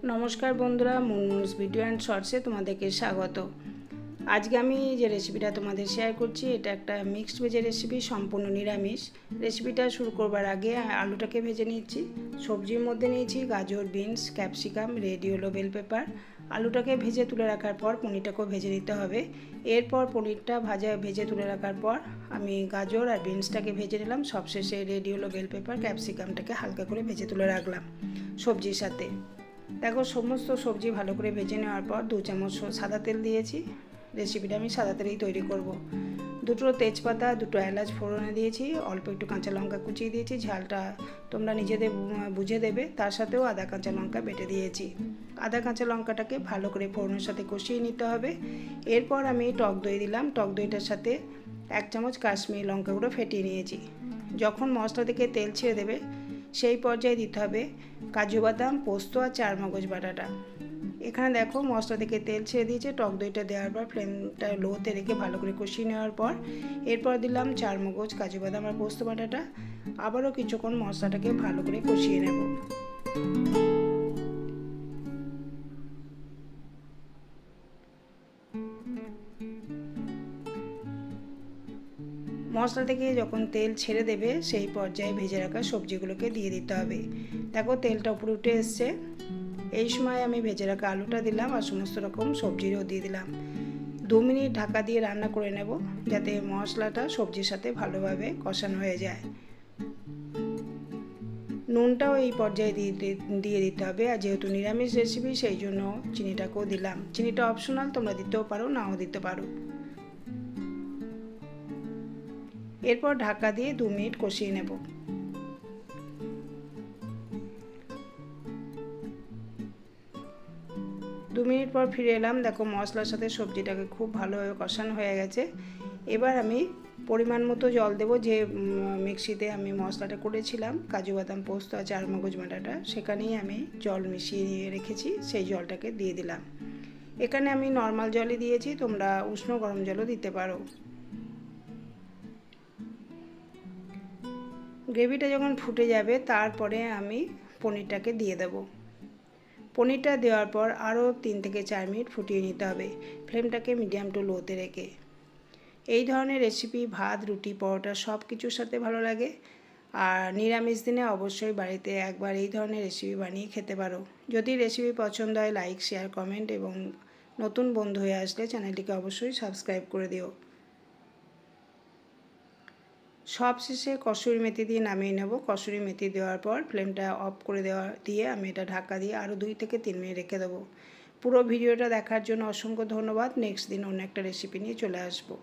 नमस्कार बंधुरा मुनमुन्स video and शर्ट्से तुम्हादेरके स्वागत। आज के आमी जे रेसिपिटा तुम्हादेर शेयर करछि एटा एकटा मिक्सड भेजे रेसिपि, सम्पूर्ण निरामिष। रेसिपिटा शुरू करबार आगे आलूटाके भेजे निচ্ছি। सब्जिर मध्य निয়েছি गाजर, beans, capsicum, red yellow bell pepper. आलूटाके भेजे तुले राखार पर पनिरटाकेও भेजे निते हबे। एरपर पनिरटा भाजा भेजे तुले राखार पर आमी गाजर और बिन्सटाके भेजे निलाम। सबशेषे रेडी हलो बेल पेपार, ক্যাপসিকামটাকে हालका करे भेजे तुले राखलाम सब्जिर साथे। देखो समस्त सब्जी भालो करे भेजे नेওয়ার पर 2 চামচ सादा तेल दिएছি। रेसिपिटा आमी सादा तेलेই तैरी करब। दुटो तेजपाता, दुटो एलाच फोड़ने दिएছি, अल्प एकटु काँचा लंका कुचिয়ে दिएছি। झालटा তোমরা নিজেদের বুঝে দেবে। তার সাথেও আদা কাঁচা লঙ্কা বেটে দিয়েছি। আদা কাঁচা লঙ্কাটাকে ভালো করে ফোড়নের সাথে কষিয়ে নিতে হবে। এরপর আমি টক দই দিলাম। টক দইটার সাথে 1 চামচ কাশ্মীরি লঙ্কা গুঁড়ো ফেটিয়ে নিয়েছি। যখন মশলা থেকে তেল ছেড়ে দেবে সেই পর্যায়ে দিতে হবে কাজু বাদাম, পোস্ত আর চারমগজ বাটাটা। এখানে দেখো মশলা থেকে তেল ছেড়ে দিয়েছে। টক দইটা দেওয়ার পর ফ্লেমটা লোতে রেখে ভালো করে কষিয়ে নেওয়ার পর এরপর দিলাম চারমগজ, কাজু বাদাম আর পোস্ত বাটাটা। আবারও কিছুক্ষণ মশলাটাকে ভালো করে কষিয়ে নেব। মশলা থেকে যখন তেল ছেড়ে দেবে সেই পর্যায়ে ভেজে রাখা সবজিগুলোকে দিয়ে দিতে হবে। দেখো তেলটা উপরে উঠে এসছে। এই সময় আমি ভেজে রাখা আলুটা দিলাম আর সমস্ত রকম সবজিও দিয়ে দিলাম। 2 মিনিট ঢাকা দিয়ে রান্না করে নেব যাতে মশলাটা সবজির সাথে ভালোভাবে কষানো হয়ে যায়। নুনটাও এই পর্যায়ে দিয়ে দিতে হবে। আর যেহেতু নিরামিষ রেসিপি সেই জন্য চিনিটাকেও দিলাম। চিনিটা অপশনাল, তোমরা দিতেও পারো নাও দিতে পারো। এরপর ঢাকা দিয়ে 2 মিনিট কষিয়ে নেব। दो मिनट पर फिरे एलाम। देखो मशलार साथे सब्जिटाके खूब भालोभाबे कषानो हये गेछे। एबार आमी परिमाण मतो जल देव। जे मिक्सिते आमी मशलाटा करेछिलाम काजू बादाम, पोस्त और चारमगज बाटाटा सेखानेई आमी जल मिशिয়ে रेखेछि, सेई जलटाके दिये दिलाम। एखाने आमी नर्माल जलই दिয়েছি, তোমরা উষ্ণ গরম জলও দিতে পারো। গ্রেভিটা যখন ফুটে যাবে তারপরে আমি পনিরটাকে দিয়ে দেব। পনিরটা দেওয়ার পর আরও 3 থেকে 4 মিনিট ফুটিয়ে নিতে হবে, ফ্লেমটাকে মিডিয়াম টু লোতে রেখে। এই ধরনের রেসিপি ভাত, রুটি, পরোটা সব কিছুর সাথে ভালো লাগে। আর নিরামিষ দিনে অবশ্যই বাড়িতে একবার এই ধরনের রেসিপি বানিয়ে খেতে পারো। যদি রেসিপি পছন্দ হয় লাইক, শেয়ার, কমেন্ট এবং নতুন বন্ধু হয়ে আসলে চ্যানেলটিকে অবশ্যই সাবস্ক্রাইব করে দিও। সবশেষে কসুরি মেথি দিয়ে নামিয়ে নেব। কসুরি মেথি দেওয়ার পর ফ্লেমটা অফ করে দিয়ে আমি এটা ঢাকা দিয়ে আরও 2 থেকে 3 মিনিট রেখে দেবো। পুরো ভিডিওটা দেখার জন্য অসংখ্য ধন্যবাদ। নেক্সট দিন অন্য একটা রেসিপি নিয়ে চলে আসবো।